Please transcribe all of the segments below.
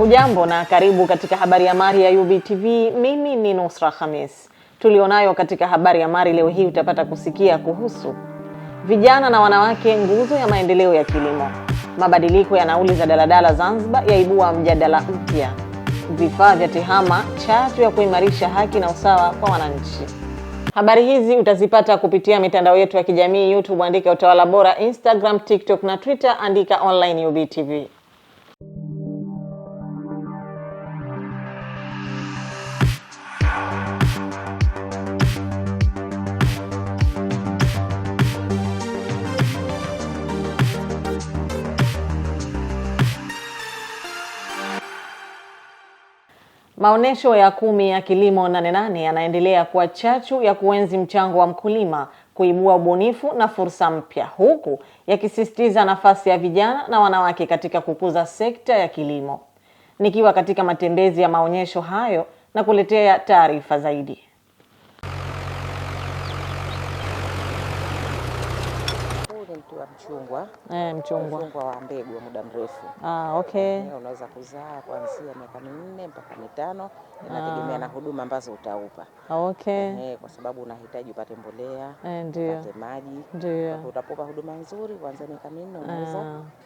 Hujambo na karibu katika habari ya Mari ya UBTV. Mimi ni Nusra Khamis. Tulionayo katika habari ya Mari leo hii utapata kusikia kuhusu vijana na wanawake, nguzo ya maendeleo ya kilimo. Mabadiliko ya nauli za daladala Zanzibar yaibua mjadala mpya. Vifaa vya tehama, chachu ya kuimarisha haki na usawa kwa wananchi. Habari hizi utazipata kupitia mitandao yetu ya kijamii: YouTube andika Utawala Bora, Instagram, TikTok na Twitter andika online UBTV. Maonesho ya 10 ya kilimo Nane Nane yanaendelea kuwa chachu ya kuenzi mchango wa mkulima, kuibua ubunifu na fursa mpya, huku yakisisitiza nafasi ya vijana na wanawake katika kukuza sekta ya kilimo. Nikiwa katika matembezi ya maonyesho hayo na kuletea taarifa zaidi. Mchungwa wa mbegu wa muda mrefu. Okay. Unaweza kuzaa kuanzia miaka 4 mpaka 5, inategemea na huduma ambazo utaupa. Okay. Kwa sababu unahitaji upate mbolea, upate maji. Ndio. Utapopa huduma nzuri kuanzia miaka 4 unaweza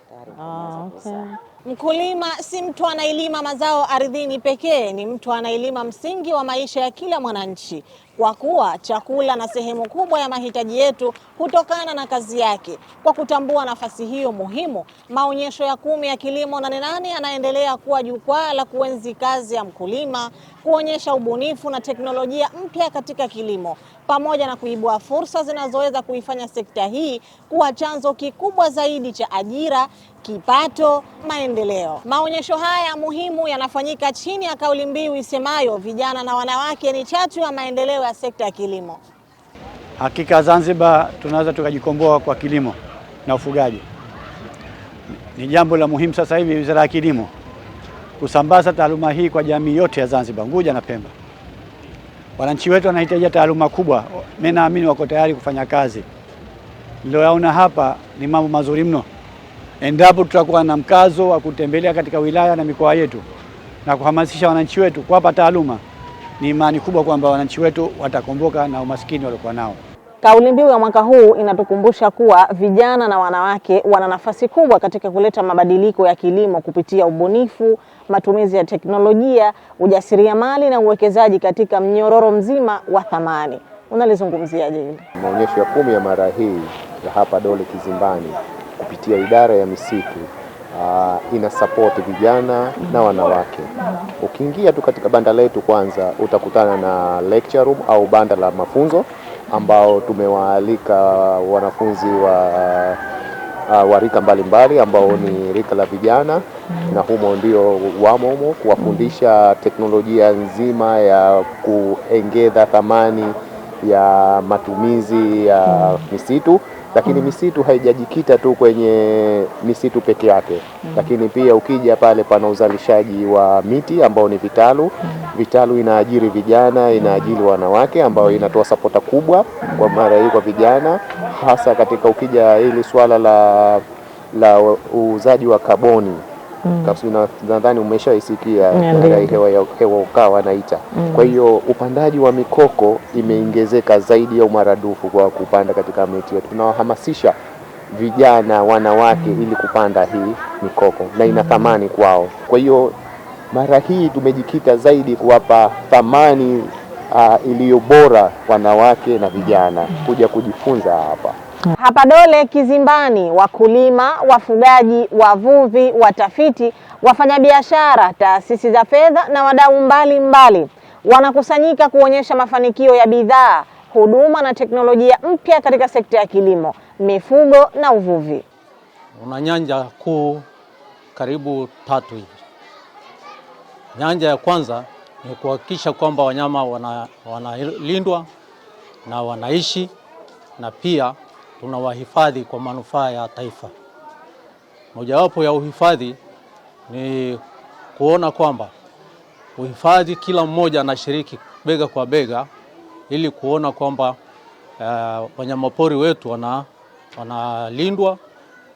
tayari kuanza kuzaa. Mkulima si mtu anailima mazao ardhini pekee, ni mtu anailima msingi wa maisha ya kila mwananchi, kwa kuwa chakula na sehemu kubwa ya mahitaji yetu hutokana na kazi yake. Kwa kutambua nafasi hiyo muhimu, maonyesho ya 10 ya kilimo Nane Nane yanaendelea kuwa jukwaa la kuenzi kazi ya mkulima, kuonyesha ubunifu na teknolojia mpya katika kilimo, pamoja na kuibua fursa zinazoweza kuifanya sekta hii kuwa chanzo kikubwa zaidi cha ajira, kipato, maendeleo. Maonyesho haya muhimu yanafanyika chini ya kauli mbiu isemayo vijana na wanawake ni chachu ya maendeleo ya sekta ya kilimo. Hakika Zanzibar tunaweza tukajikomboa kwa kilimo na ufugaji. Ni jambo la muhimu sasa hivi Wizara ya Kilimo kusambaza taaluma hii kwa jamii yote ya Zanzibar, Unguja na Pemba. Wananchi wetu wanahitaji taaluma kubwa. Mimi naamini wako tayari kufanya kazi. Ndio yaona hapa ni mambo mazuri mno. Endapo tutakuwa na mkazo wa kutembelea katika wilaya na mikoa yetu na kuhamasisha wananchi wetu kuwapa taaluma, ni imani kubwa kwamba wananchi wetu watakomboka na umaskini waliokuwa nao. Kauli mbiu ya mwaka huu inatukumbusha kuwa vijana na wanawake wana nafasi kubwa katika kuleta mabadiliko ya kilimo kupitia ubunifu, matumizi ya teknolojia, ujasiriamali na uwekezaji katika mnyororo mzima wa thamani. Unalizungumziaje hili? Maonyesho ya 10 ya mara hii ya hapa Dole Kizimbani kupitia idara ya misitu ina support vijana na wanawake. Ukiingia tu katika banda letu kwanza utakutana na lecture room au banda la mafunzo ambao tumewaalika wanafunzi wa rika mbalimbali ambao ni rika la vijana, na humo ndio wamo kuwafundisha teknolojia nzima ya kuongeza thamani ya matumizi ya misitu. Lakini misitu haijajikita tu kwenye misitu peke yake, lakini pia ukija pale pana uzalishaji wa miti ambao ni vitalu. Vitalu inaajiri vijana, inaajiri wanawake, ambao inatoa sapota kubwa kwa mara hii kwa vijana, hasa katika ukija hili swala la uuzaji wa kaboni. Nadhani umeshaisikia hewa ukaa wanaita. Kwa hiyo upandaji wa mikoko imeongezeka zaidi ya maradufu kwa kupanda katika miti yetu. Tunawahamasisha vijana, wanawake ili kupanda hii mikoko na ina thamani kwao. Kwa hiyo mara hii tumejikita zaidi kuwapa thamani iliyo bora wanawake na vijana kuja kujifunza hapa. Hapa Dole Kizimbani, wakulima, wafugaji, wavuvi, watafiti, wafanyabiashara, taasisi za fedha na wadau mbalimbali wanakusanyika kuonyesha mafanikio ya bidhaa, huduma na teknolojia mpya katika sekta ya kilimo, mifugo na uvuvi. Una nyanja kuu karibu 3 hivi. Nyanja ya kwanza ni kuhakikisha kwamba wanyama wanalindwa na wanaishi, na pia tunawahifadhi kwa manufaa ya taifa. Mojawapo ya uhifadhi ni kuona kwamba uhifadhi kila mmoja anashiriki bega kwa bega, ili kuona kwamba wanyamapori wetu wanalindwa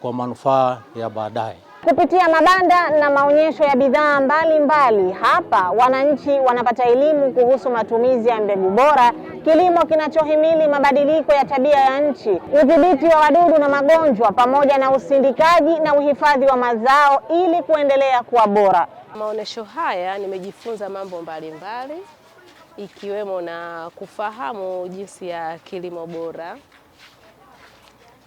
kwa manufaa ya baadaye. Kupitia mabanda na maonyesho ya bidhaa mbalimbali, hapa wananchi wanapata elimu kuhusu matumizi ya mbegu bora, kilimo kinachohimili mabadiliko ya tabia ya nchi, udhibiti wa wadudu na magonjwa, pamoja na usindikaji na uhifadhi wa mazao ili kuendelea kuwa bora. Maonyesho haya nimejifunza mambo mbalimbali ikiwemo na kufahamu jinsi ya kilimo bora,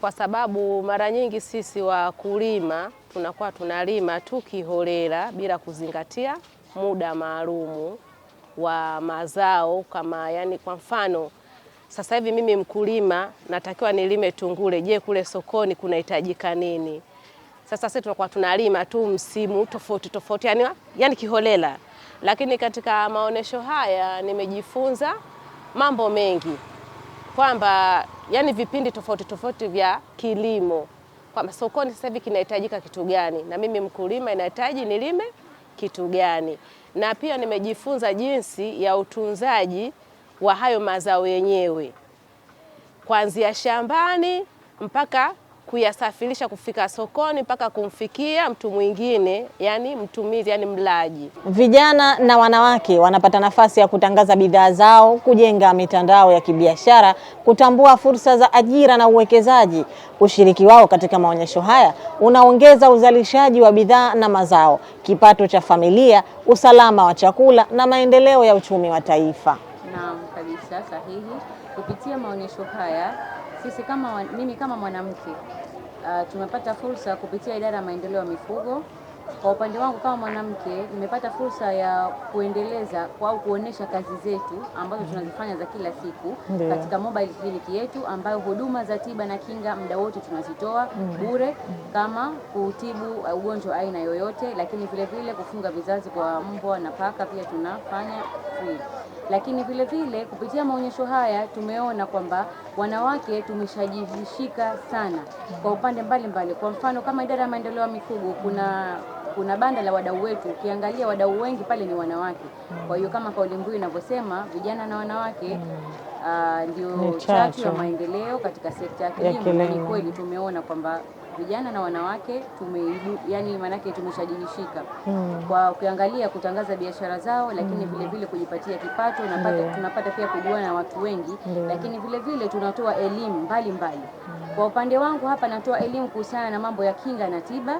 kwa sababu mara nyingi sisi wakulima tunakuwa tunalima tu kiholela bila kuzingatia muda maalumu wa mazao. Kama yani kwa mfano sasa hivi mimi mkulima natakiwa nilime tungule, je, kule sokoni kunahitajika nini? Sasa sisi tunakuwa tunalima tu msimu tofauti yani kiholela. Lakini katika maonesho haya nimejifunza mambo mengi, kwamba yani vipindi tofauti vya kilimo, kwamba sokoni sasa hivi kinahitajika kitu gani na mimi mkulima inahitaji nilime kitu gani. Na pia nimejifunza jinsi ya utunzaji wa hayo mazao yenyewe, kuanzia shambani mpaka kuyasafirisha kufika sokoni mpaka kumfikia mtu mwingine, yani mtumizi, yani mlaji. Vijana na wanawake wanapata nafasi ya kutangaza bidhaa zao, kujenga mitandao ya kibiashara, kutambua fursa za ajira na uwekezaji. Ushiriki wao katika maonyesho haya unaongeza uzalishaji wa bidhaa na mazao, kipato cha familia, usalama wa chakula na maendeleo ya uchumi wa taifa. Naam, kabisa, sahihi. Kupitia maonyesho haya sisi mimi kama mwanamke tumepata fursa kupitia idara ya maendeleo ya mifugo. Kwa upande wangu kama mwanamke nimepata fursa ya kuendeleza au kuonesha kazi zetu ambazo tunazifanya za kila siku katika mobile clinic yetu, ambayo huduma za tiba na kinga muda wote tunazitoa bure, kama kutibu ugonjwa aina yoyote, lakini vile kufunga vizazi kwa mbwa na paka pia tunafanya free. Lakini vile kupitia maonyesho haya tumeona kwamba wanawake tumeshajishika sana kwa upande mbalimbali. Kwa mfano kama idara ya maendeleo ya mifugo kuna banda la wadau wetu, ukiangalia wadau wengi pale ni wanawake. Kwa hiyo kama kauli mbiu inavyosema vijana na wanawake ndio chachu ya maendeleo katika sekta ya kilimo, na ni kweli tumeona kwamba vijana na wanawake manake tumeshajishika kwa ukiangalia kutangaza biashara zao, lakini vile kujipatia kipato, tunapata pia kujua na watu wengi, lakini vile tunatoa elimu mbalimbali. Kwa upande wangu hapa natoa elimu kuhusiana na mambo ya kinga na tiba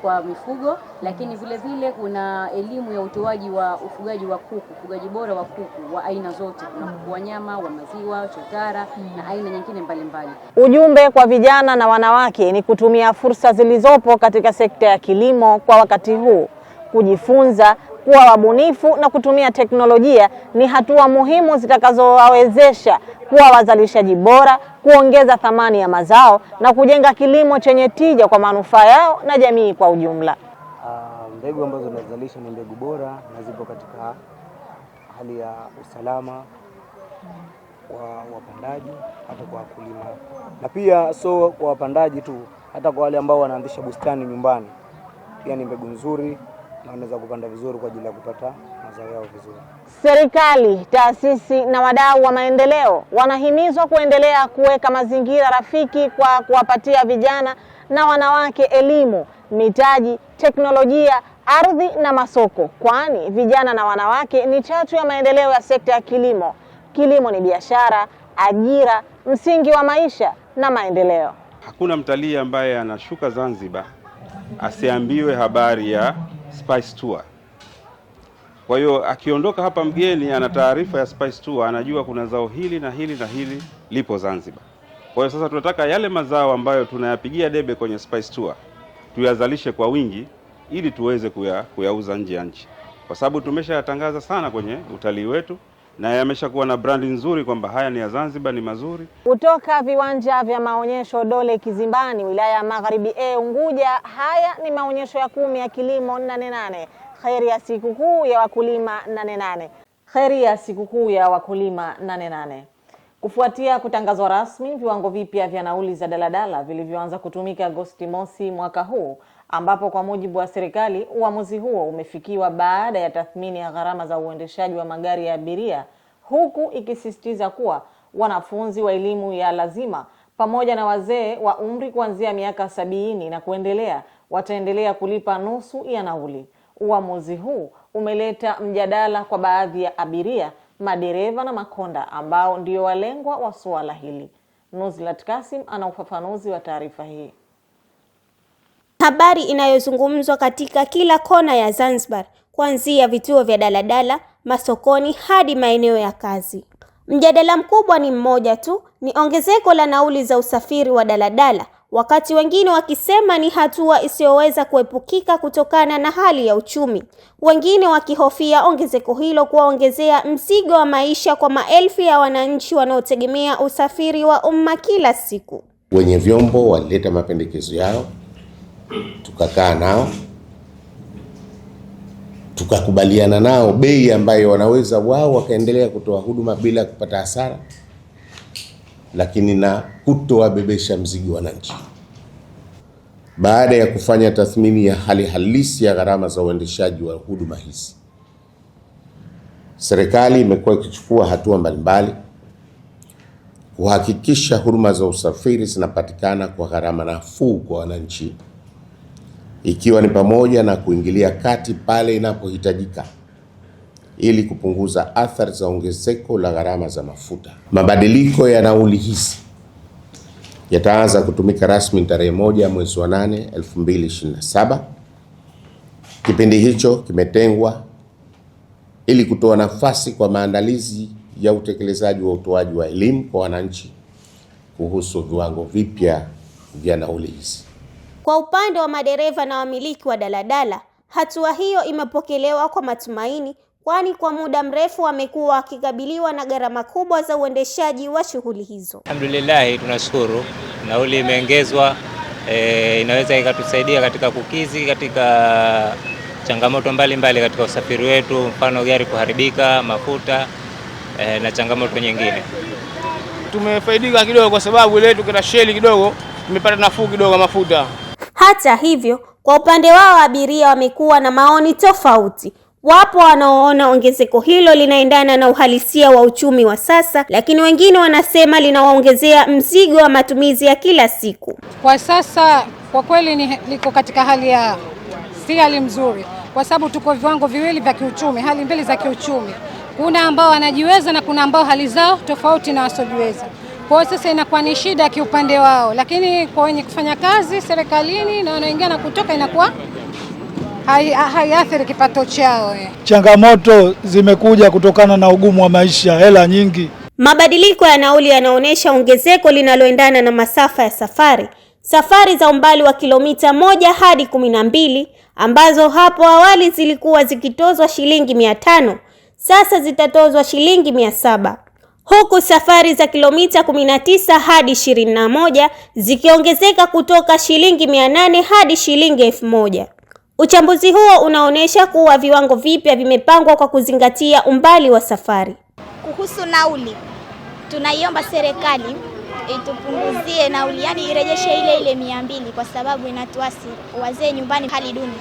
kwa mifugo, lakini vile kuna elimu ya utoaji wa ufugaji wa kuku, ufugaji bora wa kuku wa aina zote, kuna kuku wa nyama, wa maziwa, chotara na aina nyingine mbalimbali. Ujumbe kwa vijana na wanawake ni kutumia fursa zilizopo katika sekta ya kilimo kwa wakati huu. Kujifunza, kuwa wabunifu na kutumia teknolojia ni hatua muhimu zitakazowawezesha kuwa wazalishaji bora, kuongeza thamani ya mazao na kujenga kilimo chenye tija kwa manufaa yao na jamii kwa ujumla. Mbegu ambazo tunazalisha ni mbegu bora na zipo katika hali ya usalama kwa wapandaji, hata kwa wakulima, na pia so kwa wapandaji tu, hata kwa wale ambao wanaanzisha bustani nyumbani, pia ni mbegu nzuri na wanaweza kupanda vizuri kwa ajili ya kupata mazao yao vizuri. Serikali, taasisi na wadau wa maendeleo wanahimizwa kuendelea kuweka mazingira rafiki kwa kuwapatia vijana na wanawake elimu, mitaji, teknolojia, ardhi na masoko, kwani vijana na wanawake ni chachu ya maendeleo ya sekta ya kilimo. Kilimo ni biashara, ajira, msingi wa maisha na maendeleo. Hakuna mtalii ambaye anashuka Zanzibar asiambiwe habari ya Spice Tour. Kwa hiyo akiondoka hapa mgeni ana taarifa ya Spice Tour, anajua kuna zao hili na hili na hili lipo Zanzibar. Kwa hiyo sasa tunataka yale mazao ambayo tunayapigia debe kwenye Spice Tour tuyazalishe kwa wingi ili tuweze kuyauza nje ya nchi, kwa sababu tumeshayatangaza sana kwenye utalii wetu na yameshakuwa na brandi nzuri kwamba haya ni ya Zanzibar, ni mazuri. Kutoka viwanja vya maonyesho Dole Kizimbani, wilaya ya Magharibi Unguja, haya ni maonyesho ya 10 ya kilimo 88. Kheri ya sikukuu ya wakulima 88. Kheri ya sikukuu ya wakulima 88. Kufuatia kutangazwa rasmi viwango vipya vya nauli za daladala vilivyoanza kutumika Agosti mosi mwaka huu, ambapo kwa mujibu wa serikali uamuzi huo umefikiwa baada ya tathmini ya gharama za uendeshaji wa magari ya abiria, huku ikisisitiza kuwa wanafunzi wa elimu ya lazima pamoja na wazee wa umri kuanzia miaka 70 na kuendelea wataendelea kulipa nusu ya nauli. Uamuzi huu umeleta mjadala kwa baadhi ya abiria, madereva na makonda ambao ndio walengwa wa suala hili. Nuzlat Kasim ana ufafanuzi wa taarifa hii. Habari inayozungumzwa katika kila kona ya Zanzibar, kuanzia vituo vya daladala, masokoni hadi maeneo ya kazi. Mjadala mkubwa ni mmoja tu, ni ongezeko la nauli za usafiri wa daladala, wakati wengine wakisema ni hatua isiyoweza kuepukika kutokana na hali ya uchumi. Wengine wakihofia ongezeko hilo kuwaongezea mzigo wa maisha kwa maelfu ya wananchi wanaotegemea usafiri wa umma kila siku. Wenye vyombo walileta mapendekezo yao, tukakaa nao, tukakubaliana nao bei ambayo wanaweza wao wakaendelea kutoa huduma bila kupata hasara, lakini na kutowabebesha mzigo wananchi. Baada ya kufanya tathmini ya hali halisi ya gharama za uendeshaji wa huduma hizi, serikali imekuwa ikichukua hatua mbalimbali kuhakikisha huduma za usafiri zinapatikana kwa gharama nafuu kwa wananchi, ikiwa ni pamoja na kuingilia kati pale inapohitajika ili kupunguza athari za ongezeko la gharama za mafuta. Mabadiliko ya nauli hizi yataanza kutumika rasmi tarehe 1 mwezi wa 8 2027. Kipindi hicho kimetengwa ili kutoa nafasi kwa maandalizi ya utekelezaji wa utoaji wa elimu kwa wananchi kuhusu viwango vipya vya nauli hizi. Kwa upande wa madereva na wamiliki wa daladala, hatua hiyo imepokelewa kwa matumaini, kwani kwa muda mrefu wamekuwa wakikabiliwa na gharama kubwa za uendeshaji wa shughuli hizo. Alhamdulillah, tunashukuru nauli imeongezwa, inaweza ikatusaidia katika kukizi katika changamoto mbalimbali katika usafiri wetu, mfano gari kuharibika, mafuta na changamoto nyingine. Tumefaidika kidogo kwa sababu ile yetu kuna sheli kidogo imepata nafuu kidogo mafuta. Hata hivyo, kwa upande wao abiria wamekuwa na maoni tofauti. Wapo wanaoona ongezeko hilo linaendana na uhalisia wa uchumi wa sasa, lakini wengine wanasema linawaongezea mzigo wa matumizi ya kila siku. Kwa sasa kwa kweli liko katika si hali mzuri, kwa sababu tuko viwango viwili vya kiuchumi, hali mbili za kiuchumi. Kuna ambao wanajiweza na kuna ambao hali zao tofauti na wasiojiweza. Kwa sasa inakuwa ni shida kiupande wao, lakini kwa wenye kufanya kazi serikalini na wanaingia na kutoka inakuwa haiathiri kipato chao. Changamoto zimekuja kutokana na ugumu wa maisha, hela nyingi. Mabadiliko ya nauli yanaonyesha ongezeko linaloendana na masafa ya safari. Safari za umbali wa kilomita 1 hadi 12 ambazo hapo awali zilikuwa zikitozwa shilingi 500, sasa zitatozwa shilingi 700. Huku safari za kilomita 19 hadi 21 zikiongezeka kutoka shilingi 800 hadi shilingi 1000. Uchambuzi huo unaonyesha kuwa viwango vipya vimepangwa kwa kuzingatia umbali wa safari. Kuhusu nauli, tunaiomba serikali itupunguzie nauli, yani irejeshe ile 200 kwa sababu inatuasi wazee nyumbani hali duni.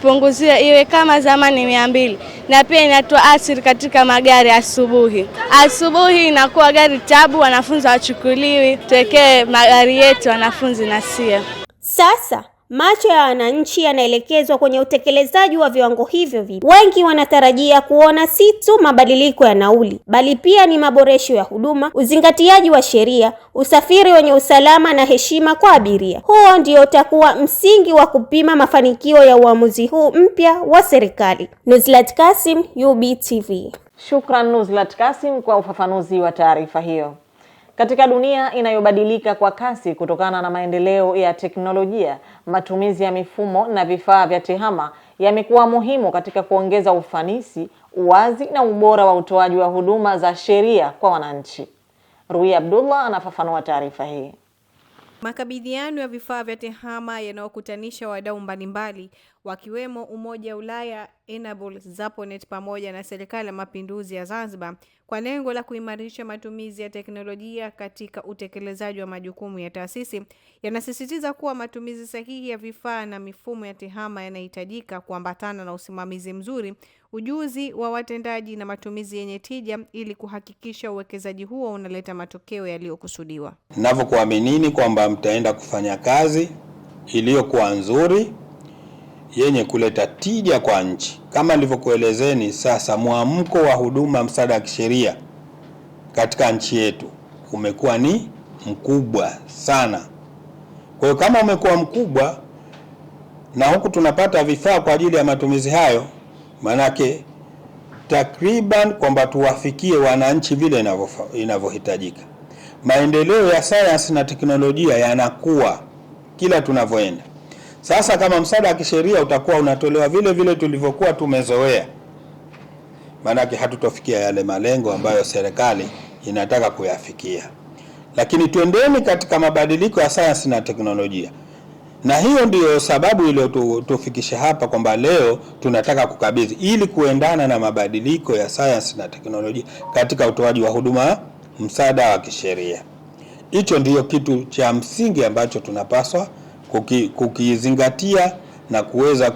Punguzie iwe kama zamani 200, na pia inatuathiri katika magari asubuhi inakuwa gari tabu, wanafunzi wachukuliwi, tuwekee magari yetu wanafunzi na sia. Sasa macho ya wananchi yanaelekezwa kwenye utekelezaji wa viwango hivyo vipya. Wengi wanatarajia kuona si tu mabadiliko ya nauli, bali pia ni maboresho ya huduma, uzingatiaji wa sheria, usafiri wenye usalama na heshima kwa abiria. Huo ndio utakuwa msingi wa kupima mafanikio ya uamuzi huu mpya wa serikali. Nuzlat Kasim, UBTV. Shukran Nuzlat Kasim kwa ufafanuzi wa taarifa hiyo. Katika dunia inayobadilika kwa kasi kutokana na maendeleo ya teknolojia, matumizi ya mifumo na vifaa vya tehama yamekuwa muhimu katika kuongeza ufanisi, uwazi na ubora wa utoaji wa huduma za sheria kwa wananchi. Rui Abdullah anafafanua taarifa hii. Makabidhiano ya vifaa vya tehama yanayokutanisha wadau mbalimbali wakiwemo Umoja wa Ulaya, Enable, Zaponet pamoja na Serikali ya Mapinduzi ya Zanzibar kwa lengo la kuimarisha matumizi ya teknolojia katika utekelezaji wa majukumu ya taasisi, yanasisitiza kuwa matumizi sahihi ya vifaa na mifumo ya tehama yanahitajika kuambatana na usimamizi mzuri, ujuzi wa watendaji na matumizi yenye tija ili kuhakikisha uwekezaji huo unaleta matokeo yaliyokusudiwa. Ninavyokuaminini kwamba mtaenda kufanya kazi iliyokuwa nzuri yenye kuleta tija kwa nchi. Kama nilivyokuelezeni, sasa mwamko wa huduma msaada wa kisheria katika nchi yetu umekuwa ni mkubwa sana. Kwa hiyo kama umekuwa mkubwa na huku tunapata vifaa kwa ajili ya matumizi hayo, manake takriban kwamba tuwafikie wananchi vile inavyohitajika. Maendeleo ya sayansi na teknolojia yanakuwa kila tunavyoenda. Sasa kama msaada wa kisheria utakuwa unatolewa vile vile tulivyokuwa tumezoea, manake hatutofikia yale malengo ambayo serikali inataka kuyafikia. Lakini tuendeni katika mabadiliko ya sayansi na teknolojia. Na hiyo ndiyo sababu ile tufikisha hapa kwamba leo tunataka kukabidhi ili kuendana na mabadiliko ya sayansi na teknolojia katika utoaji wa huduma msaada wa kisheria. Hicho ndiyo kitu cha msingi ambacho tunapaswa kukizingatia na kuweza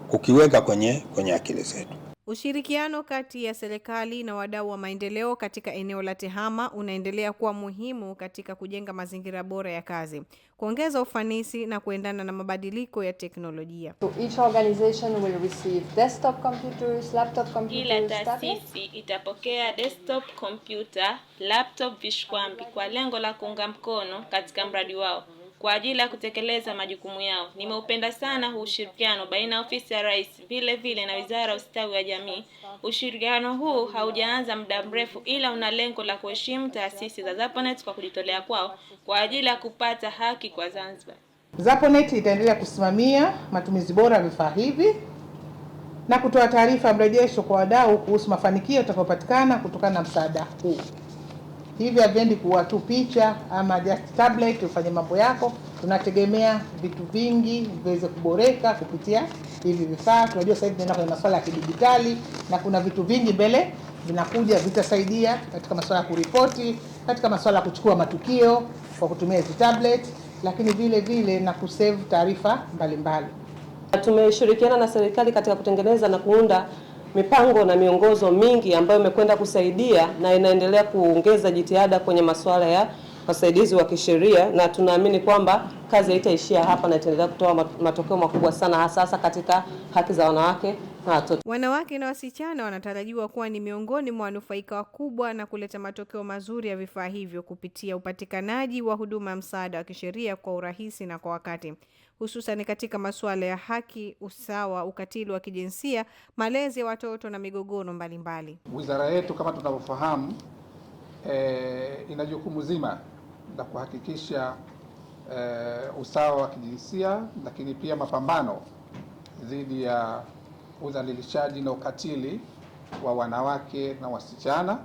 kukiweka kwenye akili zetu. Ushirikiano kati ya serikali na wadau wa maendeleo katika eneo la TEHAMA unaendelea kuwa muhimu katika kujenga mazingira bora ya kazi, kuongeza ufanisi na kuendana na mabadiliko ya teknolojia. So each organization will receive desktop computers, laptop computers. Kila taasisi itapokea desktop computer, laptop vishkwambi kwa lengo la kuunga mkono katika mradi wao kwa ajili ya kutekeleza majukumu yao. Nimeupenda sana huu ushirikiano baina ya ofisi ya Rais vile vile na Wizara ya Ustawi wa Jamii. Ushirikiano huu haujaanza muda mrefu, ila una lengo la kuheshimu taasisi za Zaponet kwa kujitolea kwao kwa ajili ya kupata haki kwa Zanzibar. Zaponet itaendelea kusimamia matumizi bora ya vifaa hivi na kutoa taarifa mrejesho kwa wadau kuhusu mafanikio yatakayopatikana kutokana na msaada huu. Hivi haviendi kuwa tu picha ama just tablet ufanye mambo yako. Tunategemea vitu vingi viweze kuboreka kupitia hivi vifaa. Tunajua sasa hivi tunaenda kwenye masuala ya kidijitali na kuna vitu vingi mbele vinakuja vitasaidia katika masuala ya kuripoti, katika masuala ya kuchukua matukio kwa kutumia hizi tablet, lakini vile vile na kusave taarifa mbalimbali. Tumeshirikiana na serikali katika kutengeneza na kuunda mipango na miongozo mingi ambayo imekwenda kusaidia na inaendelea kuongeza jitihada kwenye masuala ya wasaidizi wa kisheria, na tunaamini kwamba kazi haitaishia hapa na itaendelea kutoa matokeo makubwa sana, hasa katika haki za wanawake na watoto. Wanawake na wasichana wanatarajiwa kuwa ni miongoni mwa wanufaika wakubwa na kuleta matokeo mazuri ya vifaa hivyo kupitia upatikanaji wa huduma ya msaada wa kisheria kwa urahisi na kwa wakati, hususan katika masuala ya haki, usawa, ukatili wa kijinsia, malezi ya watoto na migogoro mbalimbali. Wizara yetu kama tunavyofahamu ina jukumu zima la kuhakikisha usawa wa kijinsia, lakini pia mapambano dhidi ya udhalilishaji na ukatili wa wanawake na wasichana,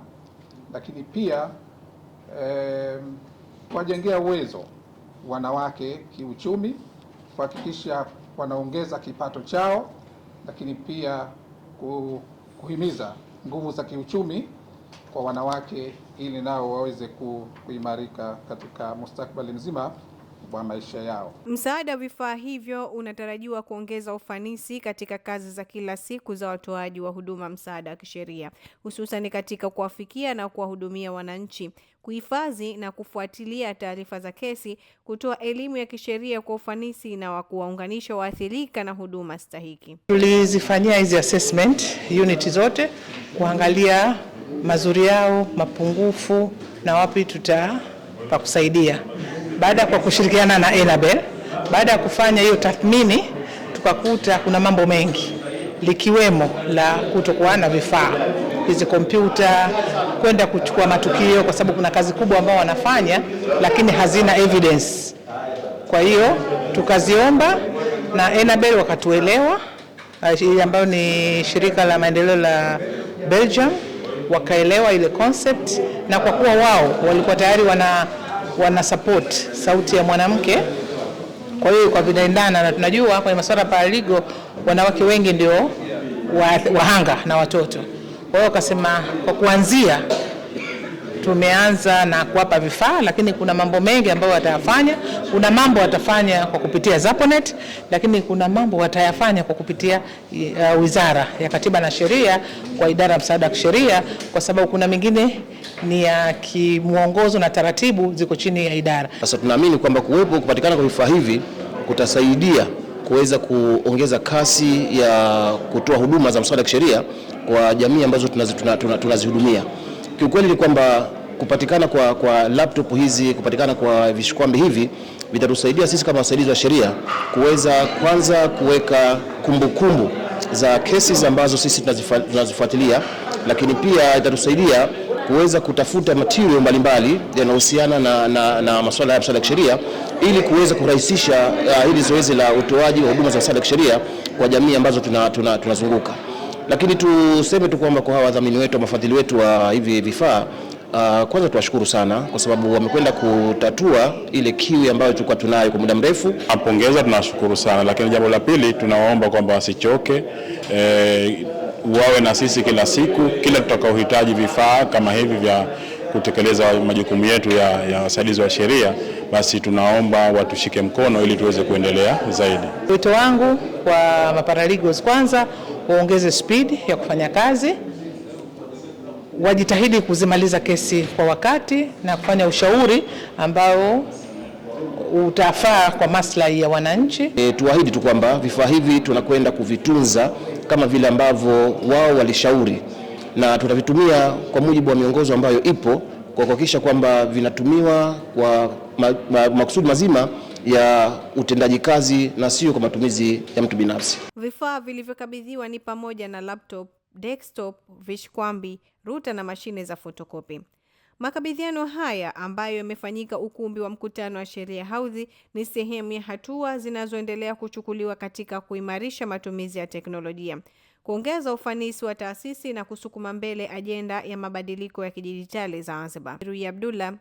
lakini pia kuwajengea uwezo wanawake kiuchumi, kuhakikisha wanaongeza kipato chao, lakini pia kuhimiza nguvu za kiuchumi kwa wanawake ili nao waweze kuimarika katika mustakabali mzima wa maisha yao. Msaada wa vifaa hivyo unatarajiwa kuongeza ufanisi katika kazi za kila siku za watoaji wa huduma msaada wa kisheria, hususan katika kuwafikia na kuwahudumia wananchi, kuhifadhi na kufuatilia taarifa za kesi, kutoa elimu ya kisheria kwa ufanisi na kuwaunganisha waathirika na huduma stahiki. Tulizifanyia hizi assessment unit zote kuangalia mazuri yao, mapungufu na wapi tutapa kusaidia. Baada kwa kushirikiana na Enabel, baada ya kufanya hiyo tathmini, tukakuta kuna mambo mengi likiwemo la kutokuwa na vifaa hizi kompyuta, kwenda kuchukua matukio, kwa sababu kuna kazi kubwa ambao wanafanya lakini hazina evidence. Kwa hiyo tukaziomba na Enabel wakatuelewa, ambayo ni shirika la maendeleo la Belgium, wakaelewa ile concept, na kwa kuwa wao walikuwa tayari wana support sauti ya mwanamke, kwa hiyo kwa vinaendana, na tunajua kwenye masuala paralegal wanawake wengi ndio wahanga na watoto. Kwa hiyo akasema kwa kuanzia tumeanza na kuwapa vifaa, lakini kuna mambo mengi ambayo watayafanya. Kuna mambo watafanya kwa kupitia Zaponet, lakini kuna mambo watayafanya kwa kupitia Wizara ya Katiba na Sheria kwa idara ya msaada wa kisheria, kwa sababu kuna mingine ni ya kimuongozo na taratibu ziko chini ya idara. Sasa tunaamini kwamba kupatikana kwa vifaa hivi kutasaidia kuweza kuongeza kasi ya kutoa huduma za msaada wa kisheria kwa jamii ambazo tunazihudumia. Kiukweli ni kwamba kupatikana kwa laptop hizi, kupatikana kwa vishikwambi hivi vitatusaidia sisi kama wasaidizi wa sheria kuweza kwanza kuweka kumbukumbu za cases ambazo sisi tunazifuatilia, lakini pia itatusaidia kuweza kutafuta material mbalimbali yanayohusiana na masuala ya msaada wa kisheria ili kuweza kurahisisha hili zoezi la utoaji wa huduma za msaada wa kisheria kwa jamii ambazo tunazunguka. Lakini tuseme tu kwamba kwa hawa wadhamini wetu, mafadhili wetu wa hivi vifaa, kwanza tuwashukuru sana kwa sababu wamekwenda kutatua ile kiwi ambayo tulikuwa tunayo kwa muda mrefu. Napongeza, tunashukuru sana, lakini jambo la pili tunawaomba kwamba wasichoke, wawe na sisi kila siku, kila tutakaohitaji vifaa kama hivi vya kutekeleza majukumu yetu ya wasaidizi wa sheria, basi tunaomba watushike mkono ili tuweze kuendelea zaidi. Wito wangu kwa maparalegals, kwanza waongeze speed ya kufanya kazi, wajitahidi kuzimaliza kesi kwa wakati na kufanya ushauri ambao utafaa kwa maslahi ya wananchi. Tuahidi tu kwamba vifaa hivi tunakwenda kuvitunza kama vile ambavyo wao walishauri, na tutavitumia kwa mujibu wa miongozo ambayo ipo kwa kuhakikisha kwamba vinatumiwa kwa makusudi mazima ya utendaji kazi na sio kwa matumizi ya mtu binafsi. Vifaa vilivyokabidhiwa ni pamoja na laptop, desktop, vishikwambi, ruta na mashine za fotokopi. Makabidhiano haya ambayo yamefanyika ukumbi wa mkutano wa Sheria House ni sehemu ya hatua zinazoendelea kuchukuliwa katika kuimarisha matumizi ya teknolojia, kuongeza ufanisi wa taasisi na kusukuma mbele ajenda ya mabadiliko ya kidijitali Zanzibar. Ruia Abdullah,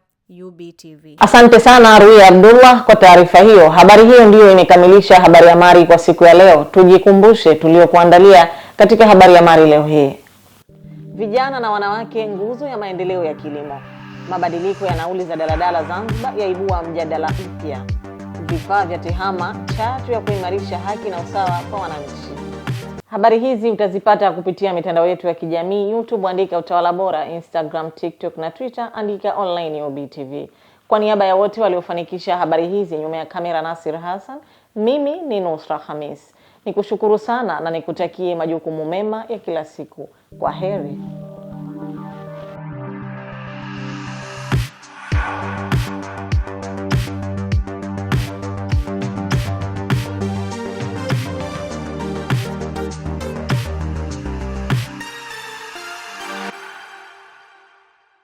UBTV. Asante sana Ruia Abdullah kwa taarifa hiyo. Habari hiyo ndiyo inakamilisha habari ya Mari kwa siku ya leo. Tujikumbushe tuliokuandalia katika habari ya Mari leo hii. Vijana na wanawake nguzo ya maendeleo ya kilimo. Mabadiliko ya nauli za daladala Zanzibar yaibua mjadala mpya. Vifaa vya TEHAMA chatu ya kuimarisha haki na usawa kwa wananchi. Habari hizi utazipata kupitia mitandao yetu ya kijamii: YouTube andika Utawala Bora, Instagram, TikTok na Twitter andika online UBTV. Kwa niaba ya wote waliofanikisha habari hizi, nyuma ya kamera Nasir Hassan, mimi ni Nusra Khamis. Nikushukuru sana na nikutakie majukumu mema ya kila siku. Kwa heri.